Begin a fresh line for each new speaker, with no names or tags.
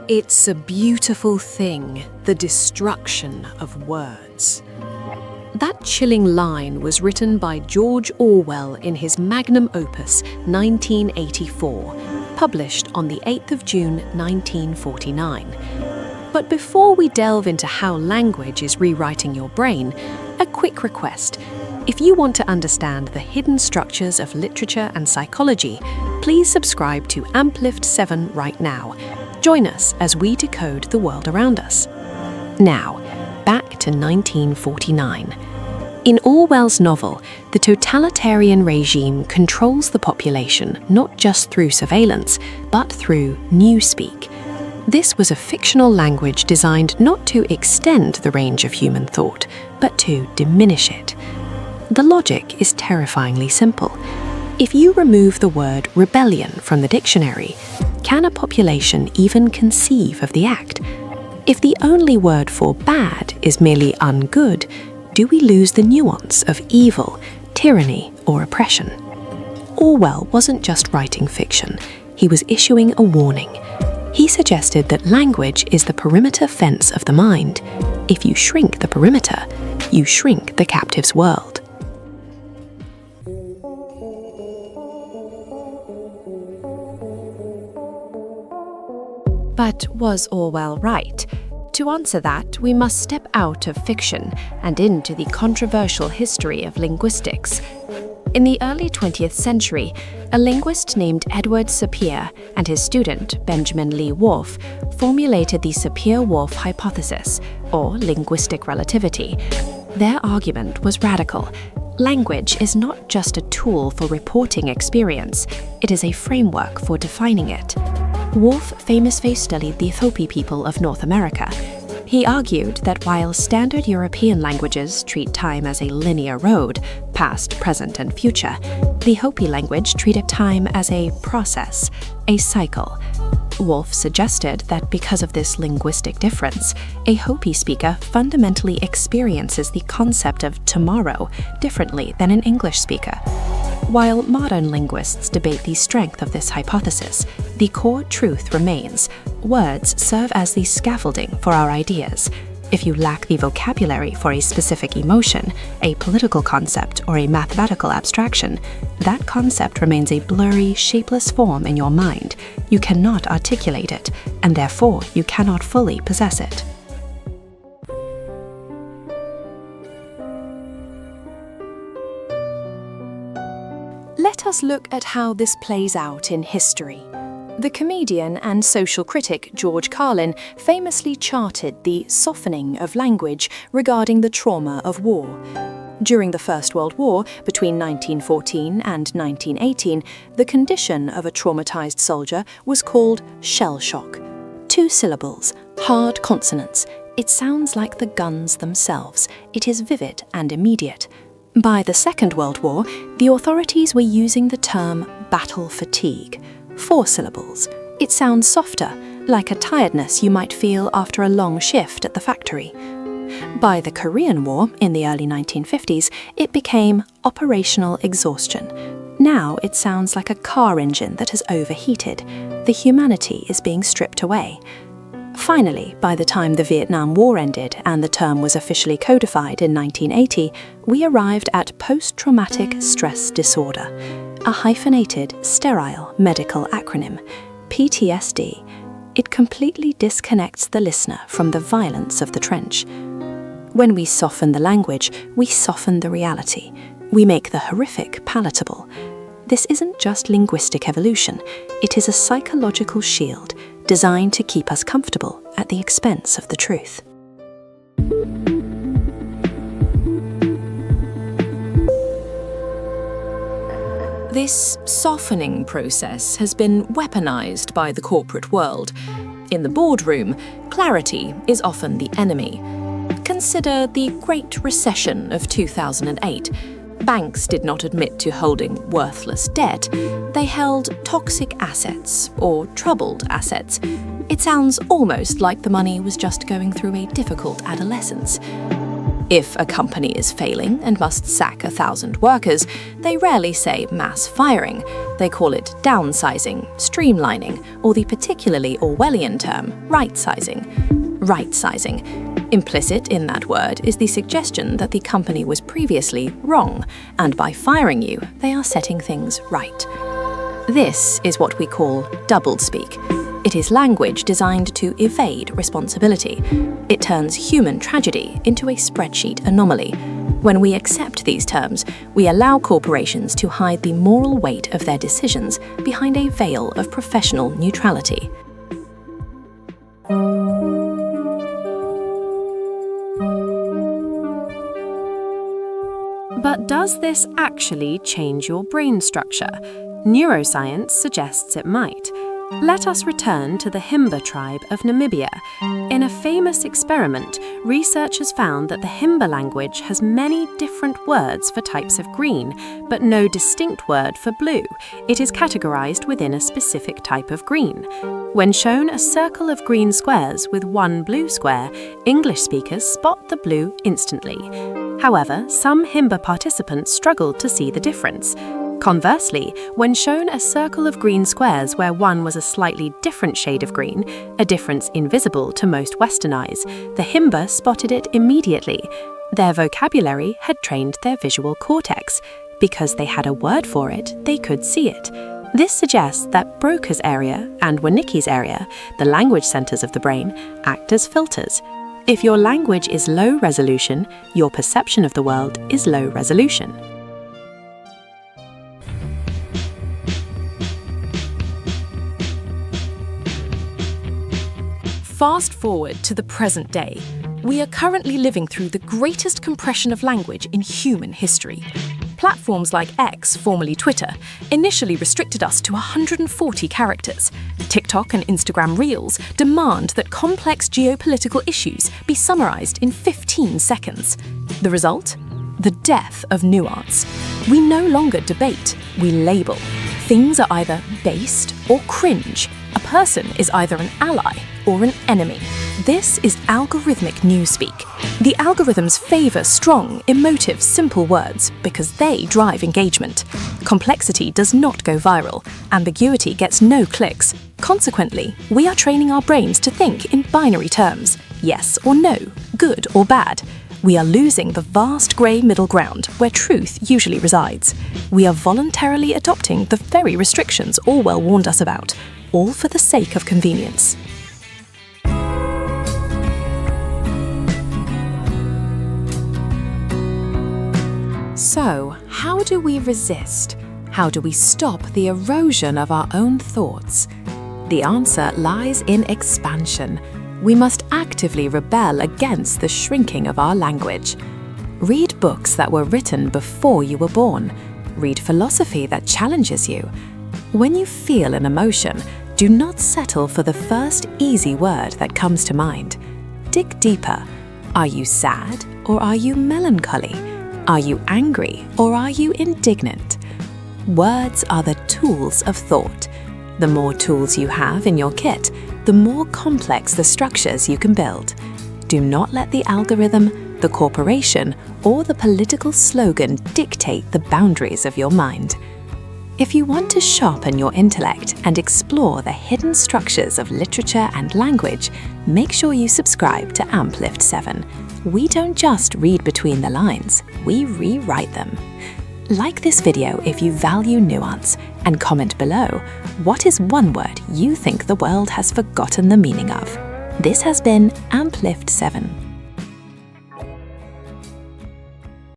It's a beautiful thing, the destruction of words. That chilling line was written by George Orwell in his magnum opus 1984, published on the 8th of June 1949. But before we delve into how language is rewriting your brain, a quick request. If you want to understand the hidden structures of literature and psychology, please subscribe to Amplift 7 right now. Join us as we decode the world around us. Now, back to 1949. In Orwell's novel, the totalitarian regime controls the population not just through surveillance, but through Newspeak. This was a fictional language designed not to extend the range of human thought, but to diminish it. The logic is terrifyingly simple. If you remove the word rebellion from the dictionary, can a population even conceive of the act? If the only word for bad is merely ungood, do we lose the nuance of evil, tyranny, or oppression? Orwell wasn't just writing fiction, he was issuing a warning. He suggested that language is the perimeter fence of the mind. If you shrink the perimeter, you shrink the captive's world.
But was Orwell right? To answer that, we must step out of fiction and into the controversial history of linguistics. In the early 20th century, a linguist named Edward Sapir and his student, Benjamin Lee Whorf, formulated the Sapir-Whorf Hypothesis, or linguistic relativity. Their argument was radical. Language is not just a tool for reporting experience, it is a framework for defining it. Whorf famously studied the Hopi people of North America. He argued that while standard European languages treat time as a linear road, past, present, and future, the Hopi language treated time as a process, a cycle. Whorf suggested that because of this linguistic difference, a Hopi speaker fundamentally experiences the concept of tomorrow differently than an English speaker. While modern linguists debate the strength of this hypothesis, the core truth remains: words serve as the scaffolding for our ideas. If you lack the vocabulary for a specific emotion, a political concept, or a mathematical abstraction, that concept remains a blurry, shapeless form in your mind. You cannot articulate it, and therefore you cannot fully possess it.
Let us look at how this plays out in history. The comedian and social critic George Carlin famously charted the softening of language regarding the trauma of war. During the First World War, between 1914 and 1918, the condition of a traumatized soldier was called shell shock. 2 syllables, hard consonants. It sounds like the guns themselves. It is vivid and immediate. By the Second World War, the authorities were using the term battle fatigue. 4 syllables. It sounds softer, like a tiredness you might feel after a long shift at the factory. By the Korean War, in the early 1950s, it became operational exhaustion. Now it sounds like a car engine that has overheated. The humanity is being stripped away. Finally, by the time the Vietnam War ended and the term was officially codified in 1980, we arrived at post-traumatic stress disorder, a hyphenated, sterile medical acronym, PTSD. It completely disconnects the listener from the violence of the trench. When we soften the language, we soften the reality. We make the horrific palatable. This isn't just linguistic evolution, it is a psychological shield designed to keep us comfortable at the expense of the truth.
This softening process has been weaponized by the corporate world. In the boardroom, clarity is often the enemy. Consider the Great Recession of 2008. Banks did not admit to holding worthless debt. They held toxic assets or troubled assets. It sounds almost like the money was just going through a difficult adolescence.
If a company is failing and must sack 1,000 workers, they rarely say mass firing. They call it downsizing, streamlining, or the particularly Orwellian term, right-sizing. Right-sizing. Implicit in that word is the suggestion that the company was previously wrong, and by firing you, they are setting things right. This is what we call doublespeak. It is language designed to evade responsibility. It turns human tragedy into a spreadsheet anomaly. When we accept these terms, we allow corporations to hide the moral weight of their decisions behind a veil of professional neutrality.
But does this actually change your brain structure? Neuroscience suggests it might. Let us return to the Himba Tribe of Namibia. In a famous experiment, researchers found that the Himba language has many different words for types of green, but no distinct word for blue. It is categorized within a specific type of green. When shown a circle of green squares with one blue square, English speakers spot the blue instantly. However, some Himba participants struggled to see the difference. Conversely, when shown a circle of green squares where one was a slightly different shade of green, a difference invisible to most Western eyes, the Himba spotted it immediately. Their vocabulary had trained their visual cortex. Because they had a word for it, they could see it. This suggests that Broca's area and Wernicke's area, the language centers of the brain, act as filters. If your language is low resolution, your perception of the world is low resolution.
Fast forward to the present day. We are currently living through the greatest compression of language in human history. Platforms like X, formerly Twitter, initially restricted us to 140 characters. TikTok and Instagram Reels demand that complex geopolitical issues be summarized in 15 seconds. The result? The death of nuance. We no longer debate, we label. Things are either based or cringe. A person is either an ally or an enemy. This is algorithmic newspeak. The algorithms favor strong, emotive, simple words because they drive engagement. Complexity does not go viral. Ambiguity gets no clicks. Consequently, we are training our brains to think in binary terms, yes or no, good or bad. We are losing the vast grey middle ground where truth usually resides. We are voluntarily adopting the very restrictions Orwell warned us about, all for the sake of convenience.
So, how do we resist? How do we stop the erosion of our own thoughts? The answer lies in expansion. We must actively rebel against the shrinking of our language. Read books that were written before you were born. Read philosophy that challenges you. When you feel an emotion, do not settle for the first easy word that comes to mind. Dig deeper. Are you sad or are you melancholy? Are you angry or are you indignant? Words are the tools of thought. The more tools you have in your kit, the more complex the structures you can build. Do not let the algorithm, the corporation, or the political slogan dictate the boundaries of your mind. If you want to sharpen your intellect and explore the hidden structures of literature and language, make sure you subscribe to AmpLift 7. We don't just read between the lines, we rewrite them. Like this video if you value nuance, and comment below, what is one word you think the world has forgotten the meaning of? This has been AmpLift 7.